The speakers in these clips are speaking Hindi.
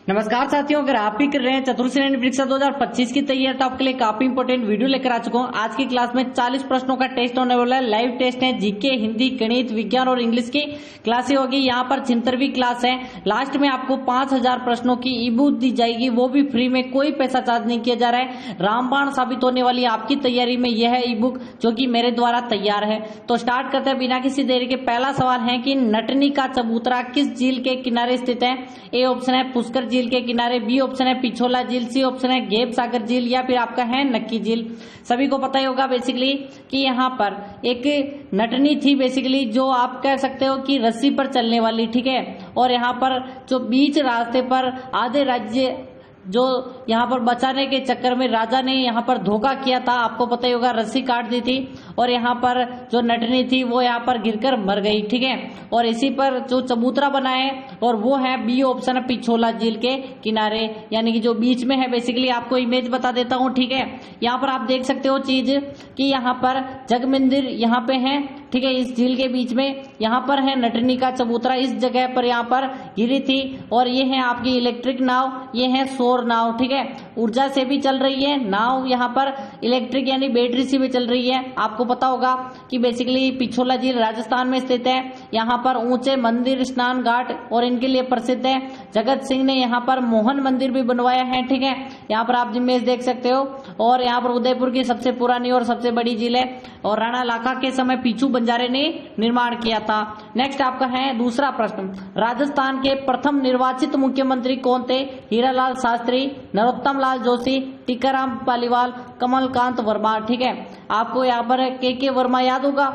नमस्कार साथियों, अगर आप भी कर रहे हैं चतुर्थ श्रेणी परीक्षा 2025 की तैयारी तो आपके लिए काफी इंपोर्टेंट वीडियो लेकर आ चुका हूं। आज की क्लास में 40 प्रश्नों का टेस्ट होने वाला है। लाइव टेस्ट है, जीके, हिंदी, गणित, विज्ञान और इंग्लिश की क्लासें होगी। यहाँ पर 76वीं क्लास है। लास्ट में आपको 5000 प्रश्नों की ई बुक दी जाएगी, वो भी फ्री में, कोई पैसा चार्ज नहीं किया जा रहा है। रामबाण साबित होने वाली आपकी तैयारी में यह है ई बुक जो कि मेरे द्वारा तैयार है। तो स्टार्ट करते हैं बिना किसी देरी के। पहला सवाल है कि नटनी का चबूतरा किस झील के किनारे स्थित है? ए ऑप्शन है पुष्कर झील के किनारे, बी ऑप्शन है पिछोला झील, सी ऑप्शन है गेप सागर झील, या फिर आपका है नक्की झील। सभी को पता ही होगा बेसिकली कि यहाँ पर एक नटनी थी बेसिकली, जो आप कह सकते हो कि रस्सी पर चलने वाली, ठीक है। और यहाँ पर जो बीच रास्ते पर आधे राज्य जो यहाँ पर बचाने के चक्कर में राजा ने यहाँ पर धोखा किया था, आपको पता ही होगा, रस्सी काट दी थी और यहाँ पर जो नटनी थी वो यहाँ पर गिरकर मर गई, ठीक है। और इसी पर जो चबूतरा बना है और वो है बी ऑप्शन है पिछोला झील के किनारे, यानी कि जो बीच में है। बेसिकली आपको इमेज बता देता हूँ, ठीक है। यहाँ पर आप देख सकते हो चीज कि यहाँ पर जग मंदिर यहाँ पे है, ठीक है, इस झील के बीच में। यहाँ पर है नटनी का चबूतरा, इस जगह पर यहाँ पर गिरी थी। और ये है आपकी इलेक्ट्रिक नाव, ये है सौर नाव, ठीक है, ऊर्जा से भी चल रही है नाव, यहाँ पर इलेक्ट्रिक यानी बैटरी से भी चल रही है। आपको पता होगा कि बेसिकली पिछोला झील राजस्थान में स्थित है। यहाँ पर ऊंचे मंदिर, स्नान घाट और इनके लिए प्रसिद्ध है। जगत सिंह ने यहाँ पर मोहन मंदिर भी बनवाया है, ठीक है। यहाँ पर आप इमेज देख सकते हो। और यहाँ पर उदयपुर की सबसे पुरानी और सबसे बड़ी झील है और राणा लाखा के समय पीछू बंजारे ने निर्माण किया था। नेक्स्ट आपका है दूसरा प्रश्न, राजस्थान के प्रथम निर्वाचित मुख्यमंत्री कौन थे? हीरालाल शास्त्री, नरोत्तम लाल जोशी, टीकाराम पालीवाल, कमलकांत वर्मा, ठीक है। आपको यहाँ पर के वर्मा याद होगा,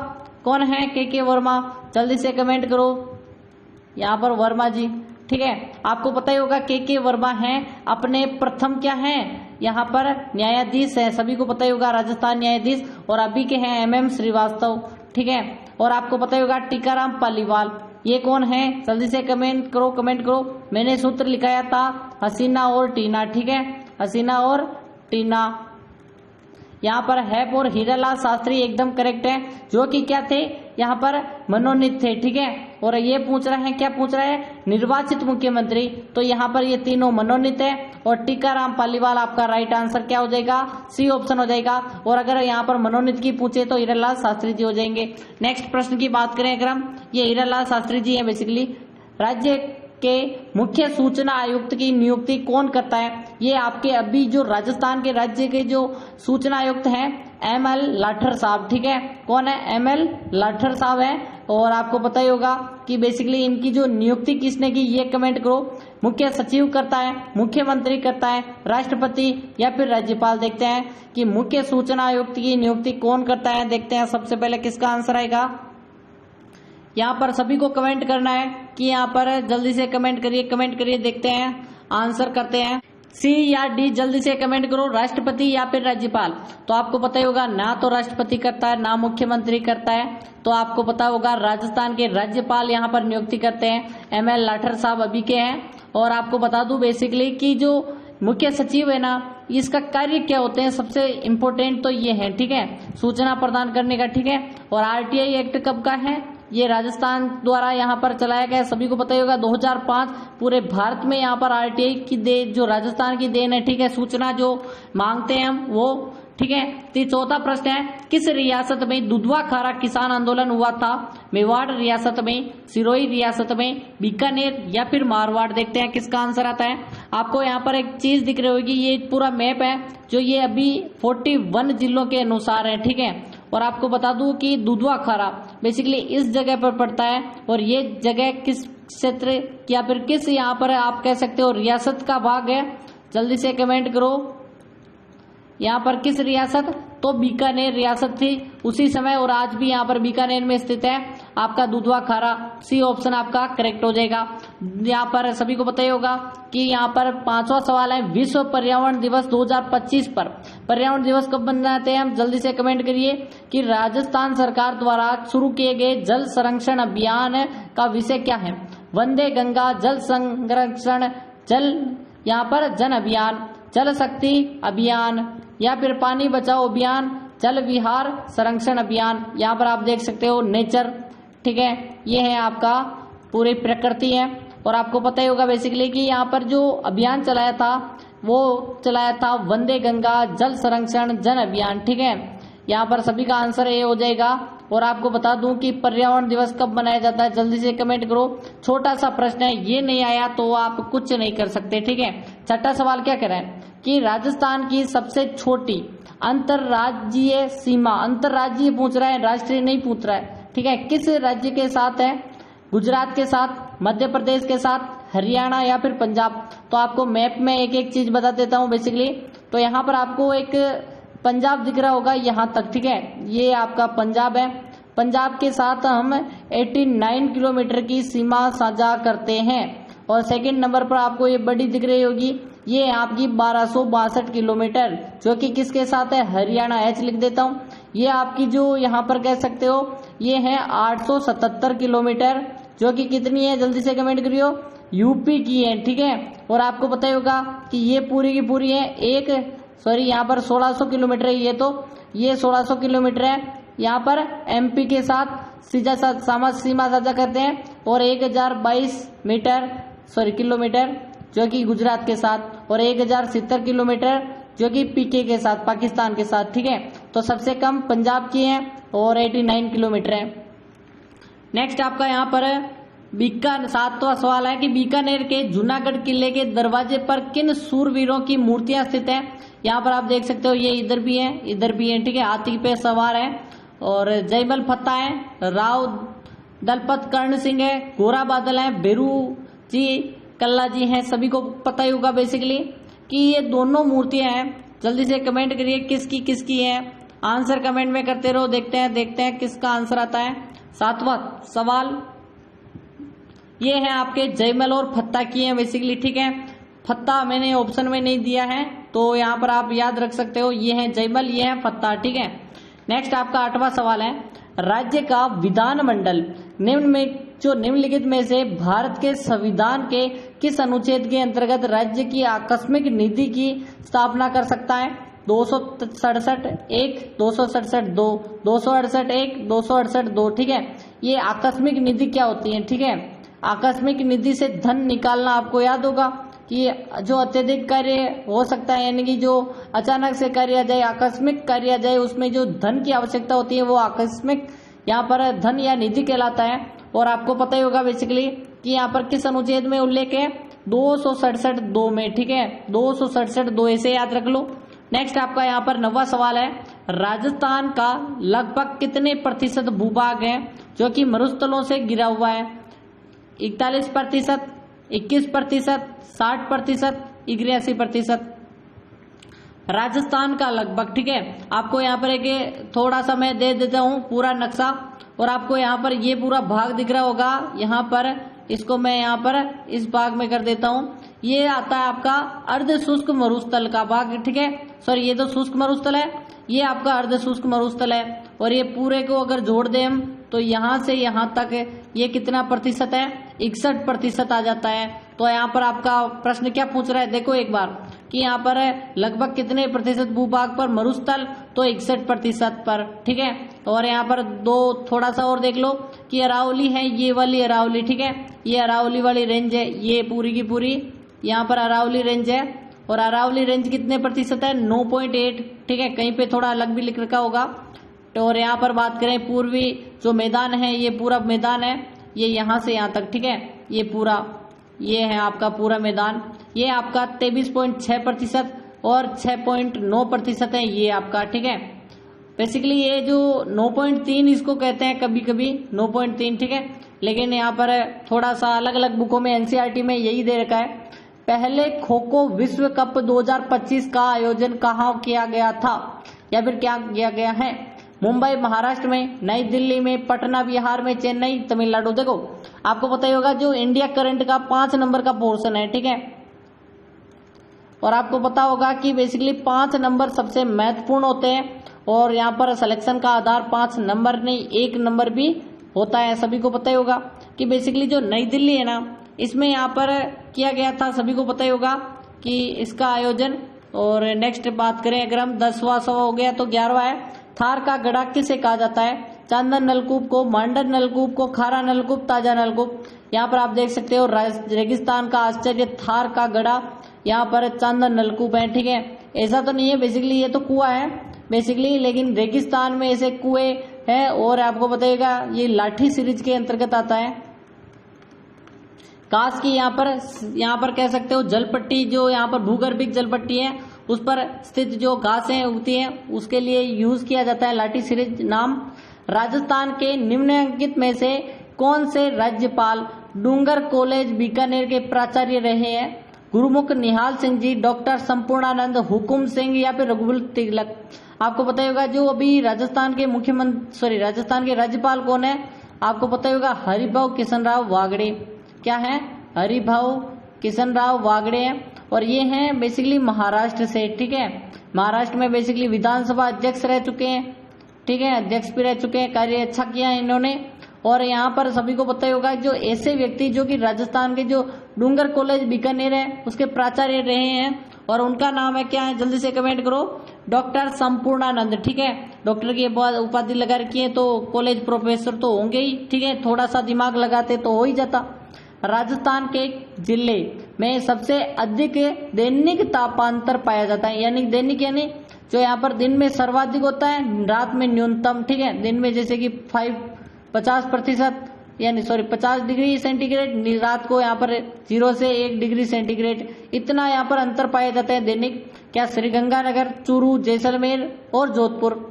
कौन है के वर्मा? जल्दी से कमेंट करो। यहाँ पर वर्मा जी, ठीक है। आपको पता ही होगा के वर्मा हैं अपने प्रथम क्या है, यहाँ पर न्यायाधीश है, सभी को पता ही होगा, राजस्थान न्यायाधीश। और अभी के हैं MM श्रीवास्तव, ठीक है। और आपको पता ही होगा टीकाराम पालीवाल, ये कौन है? जल्दी से कमेंट करो, कमेंट करो। मैंने सूत्र लिखाया था हसीना और टीना, ठीक है, हसीना और टीना। यहाँ पर है और हीरालाल शास्त्री एकदम करेक्ट है, जो कि क्या थे, यहाँ पर मनोनीत थे, ठीक है। और ये पूछ रहे हैं, क्या पूछ रहे हैं? निर्वाचित मुख्यमंत्री, तो यहाँ पर ये तीनों मनोनीत है। और टीकाराम पालीवाल आपका राइट आंसर क्या हो जाएगा? सी ऑप्शन हो जाएगा। और अगर यहाँ पर मनोनीत की पूछे तो हीरालाल शास्त्री जी हो जाएंगे। नेक्स्ट प्रश्न की बात करें अगर हम, ये हीरालाल शास्त्री जी है बेसिकली। राज्य के मुख्य सूचना आयुक्त की नियुक्ति कौन करता है? ये आपके अभी जो राजस्थान के राज्य के जो सूचना आयुक्त हैं ML लाठर साहब, ठीक है। कौन है? ML लाठर साहब है। और आपको पता ही होगा कि बेसिकली इनकी जो नियुक्ति किसने की, ये कमेंट करो। मुख्य सचिव करता है, मुख्यमंत्री करता है, राष्ट्रपति या फिर राज्यपाल? देखते हैं कि मुख्य सूचना आयुक्त की नियुक्ति कौन करता है। देखते हैं सबसे पहले किसका आंसर आएगा। यहाँ पर सभी को कमेंट करना है कि यहाँ पर जल्दी से कमेंट करिए, कमेंट करिए। देखते हैं आंसर करते हैं, सी या डी, जल्दी से कमेंट करो। राष्ट्रपति या फिर राज्यपाल? तो आपको पता ही होगा, ना तो राष्ट्रपति करता है ना मुख्यमंत्री करता है, तो आपको पता होगा राजस्थान के राज्यपाल यहाँ पर नियुक्ति करते हैं। ML लाठर साहब अभी के हैं। और आपको बता दूं बेसिकली कि जो मुख्य सचिव है ना, इसका कार्य क्या होते हैं, सबसे इम्पोर्टेंट तो ये है, ठीक है, सूचना प्रदान करने का, ठीक है। और RTI एक्ट कब का है? ये राजस्थान द्वारा यहाँ पर चलाया गया, सभी को पता ही होगा, 2005। पूरे भारत में यहाँ पर RTI की देन, जो राजस्थान की देन है, ठीक है, सूचना जो मांगते हैं हम वो, ठीक है। तो चौथा प्रश्न है, किस रियासत में दुधवा खारा किसान आंदोलन हुआ था? मेवाड़ रियासत में, सिरोही रियासत में, बीकानेर या फिर मारवाड़? देखते हैं किसका आंसर आता है। आपको यहाँ पर एक चीज दिख रही होगी, ये पूरा मैप है जो ये अभी 41 जिलों के अनुसार है, ठीक है। और आपको बता दूं कि दुधवा खारा बेसिकली इस जगह पर पड़ता है। और ये जगह किस क्षेत्र या फिर किस यहाँ पर आप कह सकते हो रियासत का भाग है? जल्दी से कमेंट करो। यहाँ पर किस रियासत? तो बीकानेर रियासत थी उसी समय, और आज भी यहाँ पर बीकानेर में स्थित है आपका दुधवा खारा। सी ऑप्शन आपका करेक्ट हो जाएगा। यहाँ पर सभी को पता ही होगा कि यहाँ पर 5वां सवाल है, विश्व पर्यावरण दिवस 2025 पर पर्यावरण दिवस कब मनाते हैं हम? जल्दी से कमेंट करिए कि राजस्थान सरकार द्वारा शुरू किए गए जल संरक्षण अभियान का विषय क्या है? वंदे गंगा जल संरक्षण, जल यहाँ पर जन अभियान, जल शक्ति अभियान, या फिर पानी बचाओ अभियान, जल विहार संरक्षण अभियान? यहाँ पर आप देख सकते हो नेचर, ठीक है, ये है आपका पूरी प्रकृति है। और आपको पता ही होगा बेसिकली कि यहाँ पर जो अभियान चलाया था वो चलाया था वंदे गंगा जल संरक्षण जन अभियान। ठीक है, यहाँ पर सभी का आंसर ए हो जाएगा। और आपको बता दूं कि पर्यावरण दिवस कब मनाया जाता है, जल्दी से कमेंट करो। छोटा सा प्रश्न है, ये नहीं आया तो आप कुछ नहीं कर सकते। ठीक है, छठा सवाल क्या कह रहा है कि राजस्थान की सबसे छोटी अंतरराज्यीय सीमा, अंतरराज्यीय पूछ रहा है, राष्ट्रीय नहीं पूछ रहा है। ठीक है, किस राज्य के साथ है? गुजरात के साथ, मध्य प्रदेश के साथ, हरियाणा या फिर पंजाब। तो आपको मैप में एक एक चीज बता देता हूं बेसिकली। तो यहाँ पर आपको एक पंजाब दिख रहा होगा यहां तक। ठीक है, ये आपका पंजाब है। पंजाब के साथ हम 89 किलोमीटर की सीमा साझा करते हैं। और सेकंड नंबर पर आपको ये बड़ी दिख रही होगी, ये है आपकी 1262 किलोमीटर, जो कि किसके साथ है? हरियाणा। एच लिख देता हूं। ये आपकी जो यहाँ पर कह सकते हो ये है 877 किलोमीटर, जो कि कितनी है? जल्दी से कमेंट करियो। यूपी की है। ठीक है, और आपको पता ही होगा कि ये पूरी की पूरी है यहाँ पर 1600 किलोमीटर है। ये 1600 किलोमीटर है। यहाँ पर एमपी के साथ सीमा साझा करते हैं। और 1022 किलोमीटर जो कि गुजरात के साथ, और 1070 किलोमीटर जो कि पीके के साथ, पाकिस्तान के साथ। ठीक है, तो सबसे कम पंजाब की है और 89 किलोमीटर है। नेक्स्ट आपका यहाँ पर सातवां सवाल है कि बीकानेर के जूनागढ़ किले के दरवाजे पर किन सूरवीरों की मूर्तियां स्थित है? यहाँ पर आप देख सकते हो, ये इधर भी है, इधर भी है। ठीक है, हाथी पे सवार है और जयमल फत्ता है, राव दलपत कर्ण सिंह है, गोरा बादल है, बेरू जी कल्ला जी हैं। सभी को पता ही होगा बेसिकली कि ये दोनों मूर्तियां हैं। जल्दी से कमेंट करिए किसकी किसकी है, आंसर कमेंट में करते रहो। देखते हैं किसका आंसर आता है। सातवां सवाल ये है आपके जयमल और फत्ता की है बेसिकली। ठीक है, फत्ता मैंने ऑप्शन में नहीं दिया है तो यहाँ पर आप याद रख सकते हो, ये है जयमल, ये है फत्ता। ठीक है, नेक्स्ट आपका आठवां सवाल है, राज्य का विधानमंडल निम्नलिखित में से भारत के संविधान के किस अनुच्छेद के अंतर्गत राज्य की आकस्मिक निधि की स्थापना कर सकता है? 267(1), 267(2), 268(1), 268(2। ठीक है, ये आकस्मिक निधि क्या होती है? ठीक है, आकस्मिक निधि से धन निकालना आपको याद होगा कि जो अत्यधिक कार्य हो सकता है, यानी कि जो अचानक से कार्य आ जाए, आकस्मिक कार्य आ जाए, उसमें जो धन की आवश्यकता होती है वो आकस्मिक यहाँ पर धन या निधि कहलाता है। और आपको पता ही होगा बेसिकली कि यहाँ पर किस अनुच्छेद में उल्लेख है? 267(2) में। ठीक है, 267(2) ऐसे याद रख लो। नेक्स्ट आपका यहाँ पर 9वां सवाल है, राजस्थान का लगभग कितने प्रतिशत भूभाग है जो कि मरुस्थलों से घिरा हुआ है? 41%, 21%, 60%, 81%। राजस्थान का लगभग। ठीक है, आपको यहाँ पर एक थोड़ा सा मैं दे देता हूँ पूरा नक्शा, और आपको यहाँ पर ये पूरा भाग दिख रहा होगा। यहाँ पर इसको मैं यहाँ पर इस भाग में कर देता हूँ। ये आता है आपका अर्ध शुष्क मरुस्थल का भाग। ठीक है, सॉरी ये तो शुष्क मरुस्थल है, ये आपका अर्ध शुष्क मरुस्थल है। और ये पूरे को अगर जोड़ दें हम तो यहाँ से यहाँ तक ये कितना प्रतिशत है? 61% आ जाता है। तो यहाँ पर आपका प्रश्न क्या पूछ रहा है? देखो एक बार कि यहाँ पर लगभग कितने प्रतिशत भूभाग पर मरुस्थल, तो 61% पर। ठीक है, और यहाँ पर थोड़ा सा और देख लो कि अरावली है, ये वाली अरावली। ठीक है, ये अरावली वाली रेंज है, ये पूरी की पूरी यहाँ पर अरावली रेंज है। और अरावली रेंज कितने प्रतिशत है? 9.8। ठीक है, कहीं पे थोड़ा अलग भी लिख रखा होगा। और यहाँ पर बात करें पूर्वी जो मैदान है, ये पूरा मैदान है, ये यहाँ से यहाँ तक। ठीक है, ये पूरा ये है आपका पूरा मैदान, ये आपका 23.6% और 6.9% है ये आपका। ठीक है, बेसिकली ये जो 9.3 इसको कहते हैं कभी कभी 9.3। ठीक है, लेकिन यहाँ पर थोड़ा सा अलग अलग बुकों में एनसीईआरटी में यही दे रखा है। पहले खो खो विश्व कप 2025 का आयोजन कहाँ किया गया था या फिर क्या किया गया है? मुंबई महाराष्ट्र में, नई दिल्ली में, पटना बिहार में, चेन्नई तमिलनाडु। देखो आपको पता ही होगा जो इंडिया करंट का 5 नंबर का पोर्शन है। ठीक है, और आपको पता होगा कि बेसिकली 5 नंबर सबसे महत्वपूर्ण होते हैं और यहाँ पर सिलेक्शन का आधार 5 नंबर नहीं 1 नंबर भी होता है। सभी को पता ही होगा कि बेसिकली जो नई दिल्ली है ना, इसमें यहाँ पर किया गया था, सभी को पता ही होगा कि इसका आयोजन। और नेक्स्ट बात करें अगर हम 10वां सवाल हो गया तो 11वां है, थार का गड़ा किसे कहा जाता है? चांदन नलकूप को, मांडर नलकूप को, खारा नलकूप, ताजा नलकूप। यहाँ पर आप देख सकते हो रेगिस्तान का आश्चर्य थार का गड़ा, यहाँ पर चंद नलकूप है, ठीक है। ऐसा तो नहीं है बेसिकली, ये तो कुआं है बेसिकली, लेकिन रेगिस्तान में ऐसे कुएं हैं। और आपको बताइएगा ये लाठी सीरीज के अंतर्गत आता है। काश की यहाँ पर कह सकते हो जलपट्टी, जो यहाँ पर भूगर्भिक जलपट्टी है उस पर स्थित जो घासें उगती है उसके लिए यूज किया जाता है लाठी सीरीज नाम। राजस्थान के निम्नलिखित में से कौन से राज्यपाल डूंगर कॉलेज बीकानेर के प्राचार्य रहे हैं? गुरुमुख निहाल सिंह जी, डॉक्टर संपूर्णानंद, हुकुम सिंह या फिर रघुवीर तिलक। आपको पता होगा जो अभी राजस्थान के राज्यपाल कौन है? आपको पता होगा हरिभाऊ किशनराव वागड़े। क्या है? हरिभाऊ किशनराव वागड़े हैं। और ये हैं बेसिकली महाराष्ट्र से, ठीक है। महाराष्ट्र में बेसिकली विधानसभा अध्यक्ष रह चुके हैं, ठीक है, अध्यक्ष भी रह चुके हैं, कार्य अच्छा किया है इन्होंने। और यहाँ पर सभी को पता होगा जो ऐसे व्यक्ति जो कि राजस्थान के जो डूंगर कॉलेज बीकानेर है उसके प्राचार्य रहे हैं, और उनका नाम है, क्या है, जल्दी से कमेंट करो, डॉक्टर संपूर्णानंद, ठीक है। डॉक्टर की उपाधि लगा रखी है तो कॉलेज प्रोफेसर तो होंगे ही, ठीक है, थोड़ा सा दिमाग लगाते तो हो ही जाता। राजस्थान के जिले में सबसे अधिक दैनिक तापांतर पाया जाता है, यानी दैनिक यानी जो यहाँ पर दिन में सर्वाधिक होता है, रात में न्यूनतम, ठीक है। दिन में जैसे कि 50% यानी 50 डिग्री सेंटीग्रेड, रात को यहाँ पर 0 से 1 डिग्री सेंटीग्रेड, इतना यहाँ पर अंतर पाया जाता है दैनिक। क्या? श्रीगंगानगर, चूरू, जैसलमेर और जोधपुर।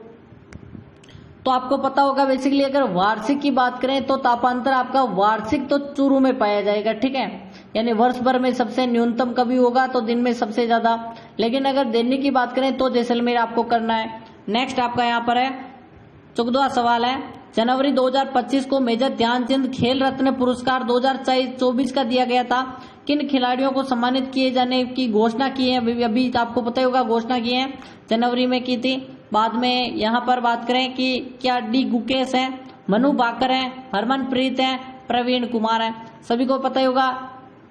तो आपको पता होगा बेसिकली अगर वार्षिक की बात करें तो तापांतर आपका वार्षिक तो चूरू में पाया जाएगा, ठीक है, यानी वर्ष भर में सबसे न्यूनतम कभी होगा तो दिन में सबसे ज्यादा। लेकिन अगर दैनिक की बात करें तो जैसलमेर आपको करना है। नेक्स्ट आपका यहाँ पर है 14वां सवाल है, जनवरी 2025 को मेजर ध्यानचंद खेल रत्न पुरस्कार 2024 का दिया गया था। किन खिलाड़ियों को सम्मानित किए जाने की घोषणा की है? अभी आपको पता होगा घोषणा की है, जनवरी में की थी। बाद में यहाँ पर बात करें कि क्या डी गुकेश है, मनु भाकर है, हरमनप्रीत है, प्रवीण कुमार है। सभी को पता होगा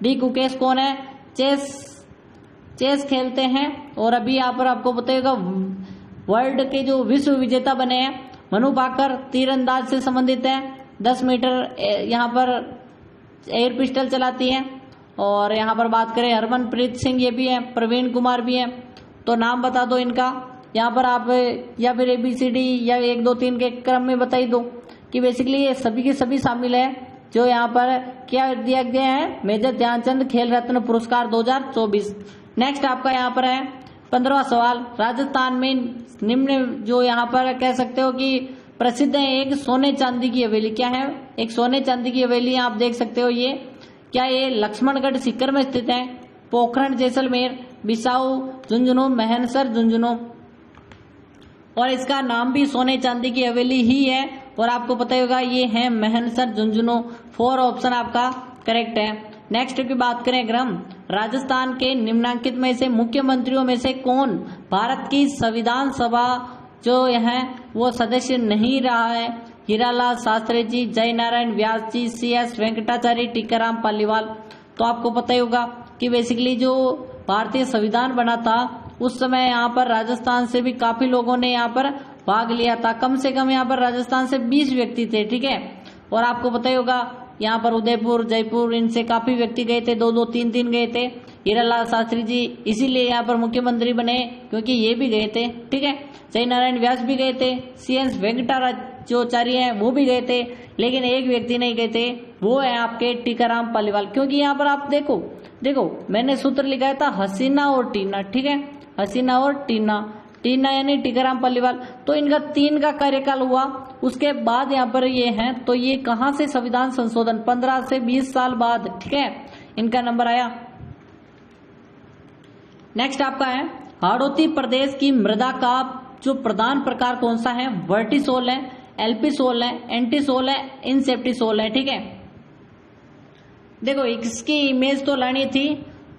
डी गुकेश कौन है? चेस खेलते हैं और अभी यहाँ पर आपको पता होगा वर्ल्ड के जो विश्व विजेता बने हैं। मनु भाकर तीरंदाज से संबंधित है, 10 मीटर यहाँ पर एयर पिस्टल चलाती है। और यहाँ पर बात करें हरमनप्रीत सिंह ये भी है, प्रवीण कुमार भी है। तो नाम बता दो इनका, यहाँ पर आप या फिर ABCD या 1 2 3 के क्रम में बता ही दो कि बेसिकली ये सभी के सभी शामिल है जो यहाँ पर क्या दिया गया है, मेजर ध्यानचंद खेल रत्न पुरस्कार 2024। नेक्स्ट आपका यहाँ पर है 15वां सवाल, राजस्थान में निम्न जो यहाँ पर कह सकते हो कि प्रसिद्ध है एक सोने चांदी की हवेली। क्या है? एक सोने चांदी की हवेली आप देख सकते हो। ये क्या? ये लक्ष्मणगढ़ सीकर में स्थित है, पोखरण जैसलमेर, बिसाऊ झुंझुनू, महनसर झुंझुनू, और इसका नाम भी सोने चांदी की हवेली ही है। और आपको पता होगा ये है महनसर झुंझुनू। 4 ऑप्शन आपका करेक्ट है। नेक्स्ट की बात करें अगर हम, राजस्थान के निम्नांकित में से मुख्यमंत्रियों में से कौन भारत की संविधान सभा जो है वो सदस्य नहीं रहा है? हीरालाल शास्त्री जी, जय नारायण व्यास जी, CS वेंकटाचार्य, टीकाराम पालीवाल। तो आपको पता ही होगा कि बेसिकली जो भारतीय संविधान बना था उस समय यहाँ पर राजस्थान से भी काफी लोगों ने यहाँ पर भाग लिया था। कम से कम यहाँ पर राजस्थान से 20 व्यक्ति थे, ठीक है। और आपको पता ही होगा यहाँ पर उदयपुर, जयपुर, इनसे काफी व्यक्ति गए थे, 2 2 3 3 गए थे। हीरालाल शास्त्री जी इसीलिए यहाँ पर मुख्यमंत्री बने क्योंकि ये भी गए थे, ठीक है। जय नारायण व्यास भी गए थे, CS वेंकटाचार्य हैं वो भी गए थे, लेकिन एक व्यक्ति नहीं गए थे, वो है आपके टीकाराम पालीवाल। क्योंकि यहाँ पर आप देखो मैंने सूत्र लिखा था हसीना और टीना, ठीक है, हसीना और टीना यानी टीकाराम पालीवाल। तो इनका 3 का कार्यकाल हुआ, उसके बाद यहाँ पर ये हैं। तो ये कहाँ से संविधान संशोधन 15 से 20 साल बाद, ठीक है, इनका नंबर आया। नेक्स्ट आपका है हाड़ौती प्रदेश की मृदा का जो प्रधान प्रकार कौन सा है? वर्टिसोल है, एल्पिसोल है, एंटीसोल है, इंसेप्टिसोल है, ठीक है। देखो इसकी इमेज तो लानी थी,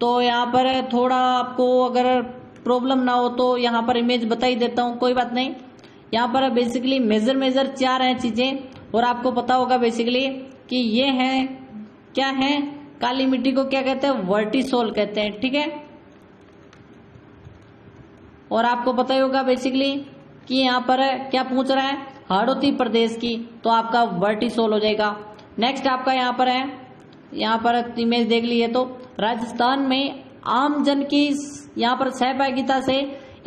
तो यहाँ पर थोड़ा आपको अगर प्रॉब्लम ना हो तो यहाँ पर इमेज बता ही देता हूँ, कोई बात नहीं। यहाँ पर बेसिकली मेजर 4 हैं चीजें, और आपको पता होगा बेसिकली कि ये है क्या है, काली मिट्टी को क्या कहते हैं? वर्टिसोल कहते हैं, ठीक है। और आपको पता ही होगा बेसिकली कि यहाँ पर क्या पूछ रहा है, हाड़ौती प्रदेश की, तो आपका वर्टिसोल हो जाएगा। नेक्स्ट आपका यहाँ पर है यहाँ पर इमेज देख ली है तो राजस्थान में आम जन की यहाँ पर सहभागिता से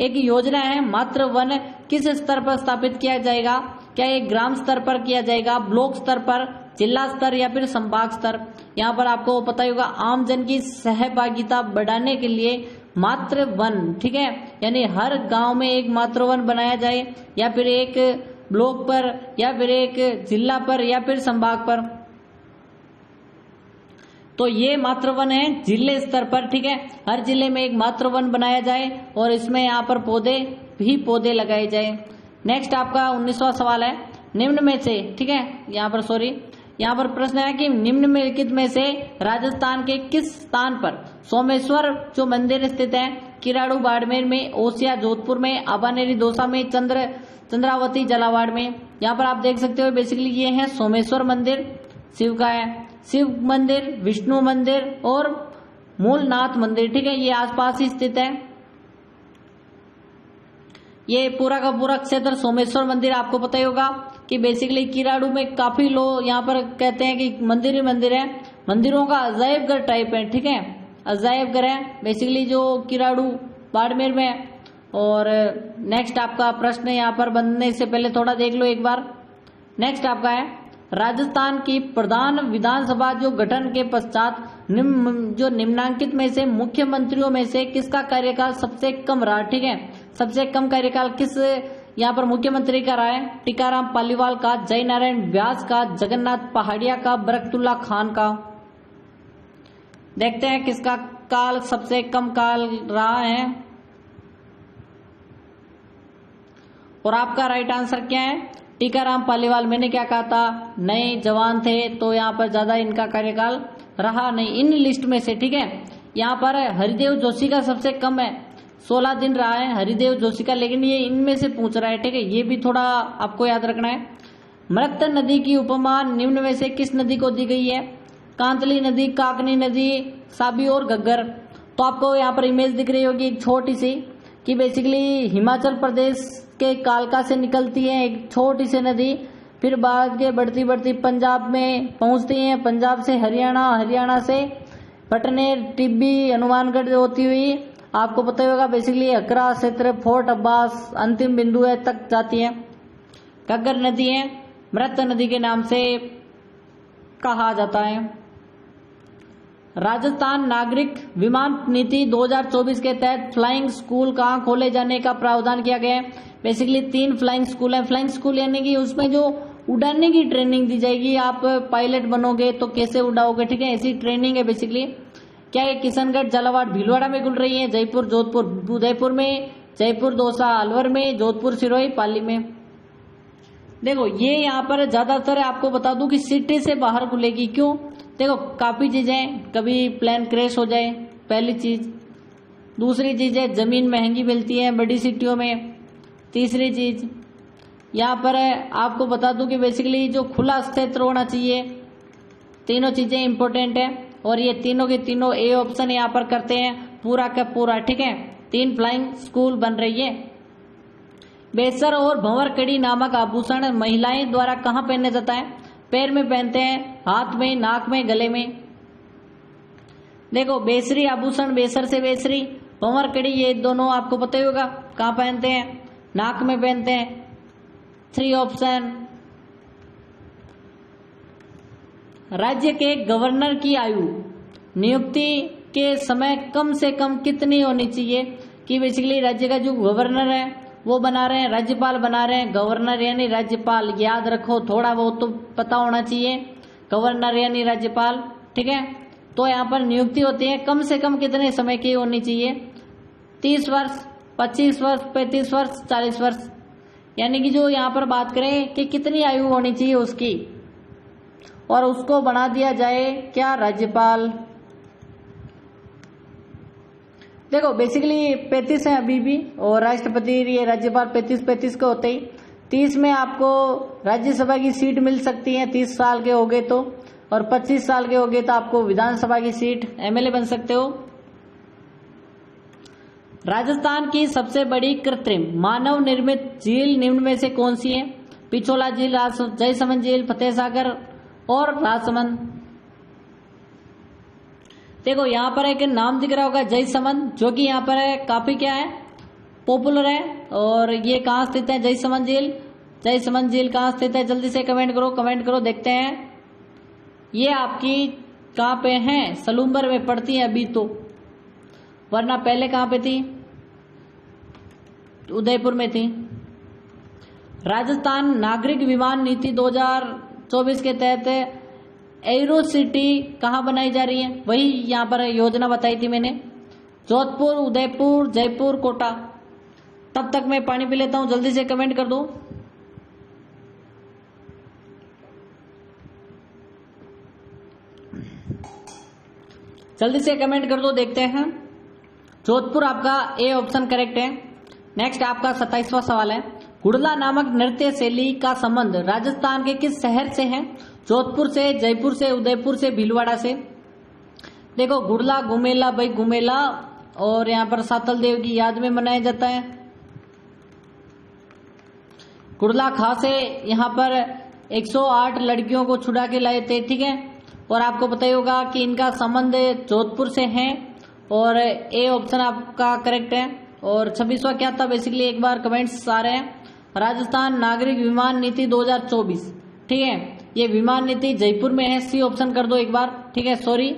एक योजना है मातृ वन किस स्तर पर स्थापित किया जाएगा? क्या ये ग्राम स्तर पर किया जाएगा, ब्लॉक स्तर पर, जिला स्तर या फिर संभाग स्तर? यहाँ पर आपको पता ही होगा आम जन की सहभागिता बढ़ाने के लिए मातृ वन, ठीक है, यानी हर गांव में एक मातृ वन बनाया जाए या फिर एक ब्लॉक पर या फिर एक जिला पर या फिर संभाग पर। तो ये मातृ वन है जिले स्तर पर, ठीक है, हर जिले में एक मातृ वन बनाया जाए और इसमें यहाँ पर पौधे लगाए जाए। नेक्स्ट आपका 19वां सवाल है, निम्न में से, ठीक है, यहाँ पर प्रश्न है कि निम्नलिखित में से राजस्थान के किस स्थान पर सोमेश्वर जो मंदिर स्थित है? किराड़ू बाड़मेर में, ओसिया जोधपुर में, आबानेरी दौसा में, चंद्रावती झालावाड़ में। यहाँ पर आप देख सकते हो बेसिकली ये है सोमेश्वर मंदिर शिव का है, शिव मंदिर, विष्णु मंदिर और मूलनाथ मंदिर, ठीक है, ये आसपास ही स्थित है। ये पूरा का पूरा क्षेत्र सोमेश्वर मंदिर आपको पता ही होगा कि बेसिकली किराड़ू में काफी लोग यहाँ पर कहते हैं कि मंदिर ही मंदिर है, मंदिरों का अजायब घर टाइप है, ठीक है, अजायब घर है बेसिकली जो किराड़ू बाड़मेर में है। और नेक्स्ट आपका प्रश्न यहाँ पर बनने से पहले थोड़ा देख लो एक बार। नेक्स्ट आपका है राजस्थान की प्रधान विधानसभा जो गठन के पश्चात जो निम्नांकित में से मुख्यमंत्रियों में से किसका कार्यकाल सबसे कम रहा? ठीक है, सबसे कम कार्यकाल किस यहाँ पर मुख्यमंत्री का रहा है? टीकाराम पालीवाल का, जय नारायण व्यास का, जगन्नाथ पहाड़िया का, बरकतुल्ला खान का। देखते हैं किसका काल सबसे कम काल रहा है और आपका राइट आंसर क्या है? टीकाराम पालीवाल। मैंने क्या कहा था, नए जवान थे तो यहाँ पर ज्यादा इनका कार्यकाल रहा नहीं इन लिस्ट में से, ठीक है। यहाँ पर हरिदेव जोशी का सबसे कम है, 16 दिन रहा है हरिदेव जोशी का, लेकिन ये इनमें से पूछ रहा है, ठीक है, ये भी थोड़ा आपको याद रखना है। मृत नदी की उपमा निम्न में से किस नदी को दी गई है? कांतली नदी, काकनी नदी, साबी और घग्गर। तो आपको यहाँ पर इमेज दिख रही होगी एक छोटी सी कि बेसिकली हिमाचल प्रदेश के कालका से निकलती है एक छोटी सी नदी, फिर बाद के बढ़ती बढ़ती पंजाब में पहुंचती है, पंजाब से हरियाणा, हरियाणा से पटनेर, टिब्बी, हनुमानगढ़ होती हुई आपको पता होगा बेसिकली अकरा क्षेत्र, फोर्ट अब्बास अंतिम बिंदु है तक जाती है। घग्गर नदी है मृत नदी के नाम से कहा जाता है। राजस्थान नागरिक विमान नीति 2024 के तहत फ्लाइंग स्कूल कहाँ खोले जाने का प्रावधान किया गया है? बेसिकली 3 फ्लाइंग स्कूल है। फ्लाइंग स्कूल यानी कि उसमें जो उड़ाने की ट्रेनिंग दी जाएगी, आप पायलट बनोगे तो कैसे उड़ाओगे, ठीक है, ऐसी ट्रेनिंग है बेसिकली। क्या ये किशनगढ़, झालावाड़, भीलवाड़ा में खुल रही है? जयपुर, जोधपुर, उदयपुर में, जयपुर, दौसा, अलवर में, जोधपुर, सिरोही, पाली में। देखो ये यहाँ पर ज्यादातर आपको बता दूं कि सिटी से बाहर खुलेगी। क्यों? देखो काफी चीजें, कभी प्लेन क्रैश हो जाए, पहली चीज। दूसरी चीज है जमीन महंगी मिलती है बड़ी सिटियों में। तीसरी चीज यहाँ पर आपको बता दूं कि बेसिकली जो खुला क्षेत्र होना चाहिए। तीनों चीजें इंपॉर्टेंट है और ये तीनों के तीनों ए ऑप्शन यहाँ पर करते हैं पूरा का पूरा, ठीक है। 3 फ्लाइंग स्कूल बन रही है। बेसर और भंवर कड़ी नामक आभूषण महिलाएं द्वारा कहाँ पहने जाता है? पैर में पहनते हैं, हाथ में, नाक में, गले में। देखो बेसरी आभूषण, बेसर से बेसरी, भंवर कड़ी, ये दोनों आपको पता ही होगा कहाँ पहनते हैं, नाक में पहनते हैं। 3 ऑप्शन। राज्य के गवर्नर की आयु नियुक्ति के समय कम से कम कितनी होनी चाहिए? कि बेसिकली राज्य का जो गवर्नर है वो बना रहे हैं, राज्यपाल बना रहे हैं, गवर्नर यानी राज्यपाल, याद रखो, थोड़ा बहुत तो पता होना चाहिए, गवर्नर यानी राज्यपाल, ठीक है। तो यहाँ पर नियुक्ति होती है, कम से कम कितने समय की होनी चाहिए? 30 वर्ष, 25 वर्ष, 35 वर्ष, 40 वर्ष। यानी कि जो यहाँ पर बात करें कि कितनी आयु होनी चाहिए उसकी, और उसको बना दिया जाए क्या? राज्यपाल। देखो बेसिकली 35 है अभी भी, और राष्ट्रपति ये राज्यपाल 35 के होते ही 30 में आपको राज्यसभा की सीट मिल सकती है 30 साल के हो गए तो, और 25 साल के हो गए तो आपको विधानसभा की सीट, एमएलए बन सकते हो। राजस्थान की सबसे बड़ी कृत्रिम मानव निर्मित झील निम्न में से कौन सी है? पिछोला झील, जयसमंद झील, फतेह सागर और राजसमंद। देखो यहाँ पर एक नाम दिख रहा होगा जयसमंद, जो कि यहाँ पर है काफी क्या है पॉपुलर है। और ये कहाँ स्थित है जयसमंद झील? जयसमंद झील कहाँ स्थित है? जल्दी से कमेंट करो, कमेंट करो, देखते हैं। ये आपकी कहाँ पे है? सलूम्बर में पड़ती है अभी तो, वरना पहले कहाँ पे थी? उदयपुर में थी। राजस्थान नागरिक विमान नीति 2024 के तहत एरो सिटी कहाँ बनाई जा रही है? वही यहाँ पर योजना बताई थी मैंने, जोधपुर, उदयपुर, जयपुर, कोटा। तब तक मैं पानी पी लेता हूँ, जल्दी से कमेंट कर दो। जल्दी से कमेंट कर दो, देखते हैं। जोधपुर आपका ए ऑप्शन करेक्ट है। नेक्स्ट आपका 27वां सवाल है, गुड़ला नामक नृत्य शैली का संबंध राजस्थान के किस शहर से है? जोधपुर से, जयपुर से, उदयपुर से, भीलवाड़ा से। देखो गुड़ला घुमेला, भाई घुमेला, और यहाँ पर सातल देव की याद में मनाया जाता है। गुड़ला खां से यहाँ पर 108 लड़कियों को छुड़ा के लाए थे, ठीक है। और आपको पता ही होगा कि इनका संबंध जोधपुर से है, और ए ऑप्शन आपका करेक्ट है। और 26वां क्या था बेसिकली, एक बार कमेंट्स आ रहे हैं, राजस्थान नागरिक विमान नीति 2024, ठीक है। ये विमान नीति जयपुर में है, सी ऑप्शन कर दो एक बार, ठीक है। सॉरी,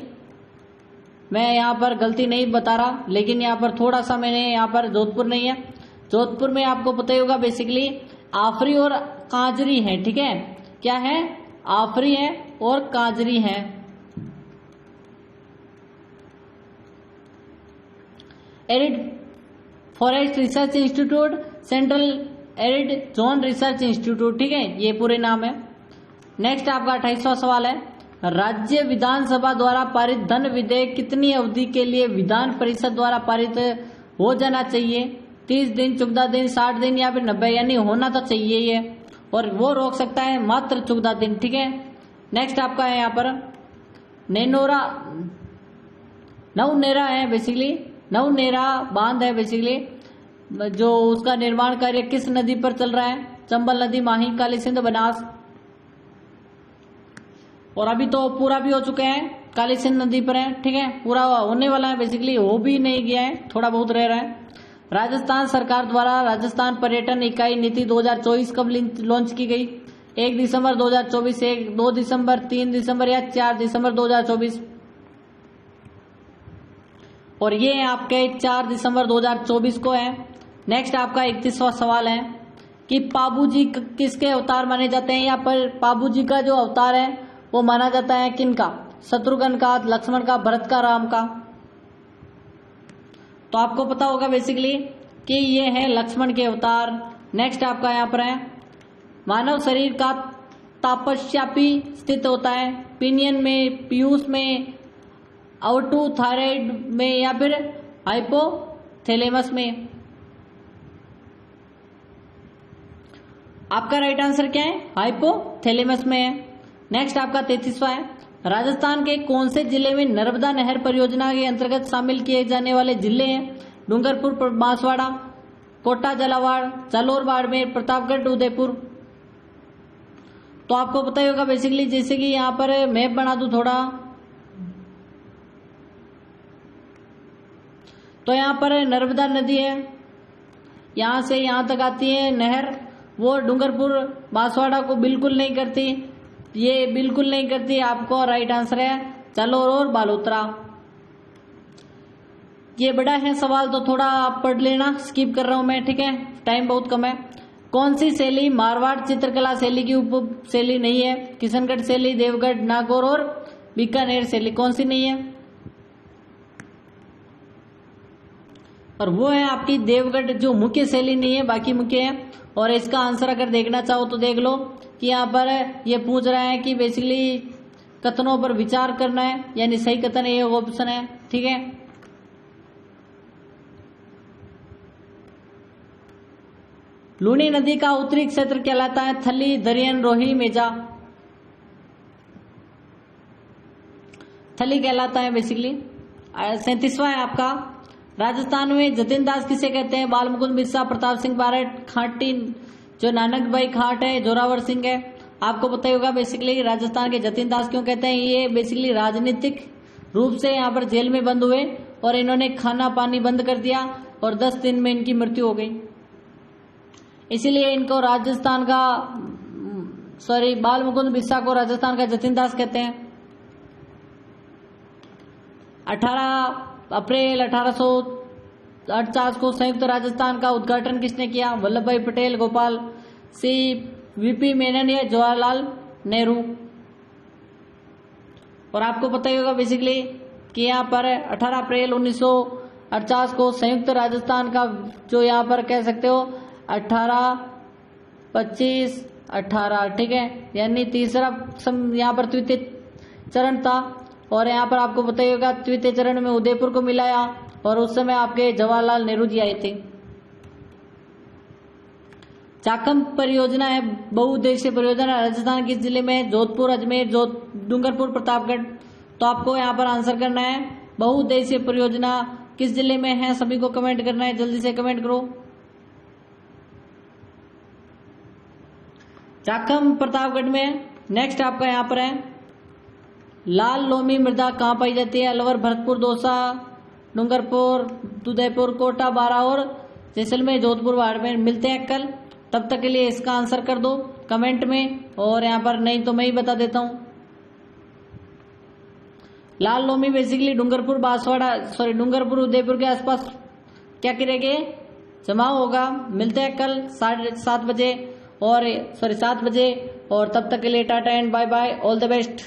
मैं यहाँ पर गलती नहीं बता रहा, लेकिन यहाँ पर थोड़ा सा मैंने यहाँ पर जोधपुर नहीं है। जोधपुर में आपको पता ही होगा बेसिकली आफरी और कांजरी है, ठीक है। क्या है? आफरी है और कांजरी है। Arid forest research institute, central arid zone research institute, ठीक है, ये पूरे नाम है। नेक्स्ट आपका 28वां सवाल है, राज्य विधानसभा द्वारा पारित धन विधेयक कितनी अवधि के लिए विधान परिषद द्वारा पारित हो जाना चाहिए? 30 दिन, 14 दिन, 60 दिन या फिर 90? यानी होना तो चाहिए ये, और वो रोक सकता है मात्र 14 दिन, ठीक है। नेक्स्ट आपका है यहाँ पर नैनोरा, नवनेरा है बेसिकली, नवनेरा बांध है बेसिकली, जो उसका निर्माण कार्य किस नदी पर चल रहा है? चंबल नदी, माही, काली सिंध, बनास। और अभी तो पूरा भी हो चुके हैं, काली सिंध नदी पर है, ठीक है, पूरा होने वाला है बेसिकली, हो भी नहीं गया है, थोड़ा बहुत रह रहा है। राजस्थान सरकार द्वारा राजस्थान पर्यटन इकाई नीति 2024 कब लॉन्च की गई? 1 दिसंबर 2024, 2 दिसंबर, 3 दिसंबर या 4 दिसंबर 2024? और ये आपके 4 दिसंबर 2024 को है। नेक्स्ट आपका 31वां सवाल है कि पाबूजी किसके अवतार माने जाते हैं? यहाँ पर पाबूजी का जो अवतार है वो माना जाता है किनका? शत्रुघ्न का, लक्ष्मण का, भरत का, राम का। तो आपको पता होगा बेसिकली कि ये है लक्ष्मण के अवतार। नेक्स्ट आपका यहाँ पर है, मानव शरीर का तापस्यापी स्थित होता है पिनियन में, पीयूष में, आउटू थायराइड में या फिर हाइपोथैलेमस में? आपका राइट आंसर क्या है? हाइपोथैलेमस में है। नेक्स्ट आपका 33वां है, राजस्थान के कौन से जिले में नर्मदा नहर परियोजना के अंतर्गत शामिल किए जाने वाले जिले हैं? डूंगरपुर, बांसवाड़ा, कोटा, झालावाड़, जालोर, बाड़मेर, प्रतापगढ़, उदयपुर। तो आपको पता ही होगा बेसिकली, जैसे कि यहाँ पर मैप बना दूं थोड़ा, तो यहाँ पर नर्मदा नदी है, यहाँ से यहाँ तक आती है नहर, वो डूंगरपुर बांसवाड़ा को बिल्कुल नहीं करती, ये बिल्कुल नहीं करती। आपको राइट आंसर है जालोर और बालोतरा। ये बड़ा है सवाल, तो थोड़ा आप पढ़ लेना, स्किप कर रहा हूं मैं, ठीक है, टाइम बहुत कम है। कौन सी शैली मारवाड़ चित्रकला शैली की उप शैली नहीं है? किशनगढ़ शैली, देवगढ़, नागौर और बीकानेर शैली, कौन सी नहीं है? और वो है आपकी देवगढ़, जो मुख्य शैली नहीं है, बाकी मुख्य है। और इसका आंसर अगर देखना चाहो तो देख लो कि यहाँ पर ये पूछ रहा है कि बेसिकली कथनों पर विचार करना है, यानी सही कथन ये ऑप्शन है, ठीक है। लूनी नदी का उत्तरी क्षेत्र कहलाता है थली, दरियन, रोही, मेजा? थली कहलाता है बेसिकली। 37वां है आपका, राजस्थान में जतिन दास किसे कहते हैं? बाल मुकुंद बिरसा, प्रताप सिंह बारठ, खाटी जो नानक भाई खाट है, जोरावर सिंह है। आपको पता ही होगा बेसिकली राजस्थान के जतिन दास क्यों कहते हैं? ये बेसिकली रूप से यहाँ पर जेल में बंद हुए और इन्होंने खाना पानी बंद कर दिया और 10 दिन में इनकी मृत्यु हो गई। इसीलिए इनको राजस्थान का बाल मुकुंद बिस्सा को राजस्थान का जतिन दास कहते हैं। 18 अप्रैल 1849 को संयुक्त राजस्थान का उद्घाटन किसने किया? वल्लभ भाई पटेल, गोपाल सिंह, वीपी मेनन या जवाहरलाल नेहरू। और आपको पता ही होगा बेसिकली कि यहाँ पर 18 अप्रैल 1948 को संयुक्त राजस्थान का जो यहाँ पर कह सकते हो 18, 25, 18, ठीक है, यानी तीसरा यहाँ पर तृतीय चरण था। और यहाँ पर आपको पता ही होगा तृतीय चरण में उदयपुर को मिलाया और उस समय आपके जवाहरलाल नेहरू जी आए थे। चाकम परियोजना है बहुउद्देशीय परियोजना, राजस्थान किस जिले में है? जोधपुर, अजमेर, डूंगरपुर, प्रतापगढ़। तो आपको यहाँ पर आंसर करना है बहुउद्देशीय परियोजना किस जिले में है, सभी को कमेंट करना है, जल्दी से कमेंट करो। चाकम प्रतापगढ़ में। नेक्स्ट आपका यहाँ पर है लाल लोमी मृदा कहाँ पाई जाती है? अलवर, भरतपुर, दौसा, डूंगरपुर, उदयपुर, कोटा, बारा और जैसलमेर, जोधपुर, बाड़मेर। मिलते हैं कल, तब तक के लिए इसका आंसर कर दो कमेंट में, और यहाँ पर नहीं तो मैं ही बता देता हूँ। लाल लोमी बेसिकली डूंगरपुर, डूंगरपुर, उदयपुर के आसपास क्या करेंगे? जमा होगा। मिलते हैं कल 7:30 बजे और 7 बजे, और तब तक के लिए tata and bye bye, all the best.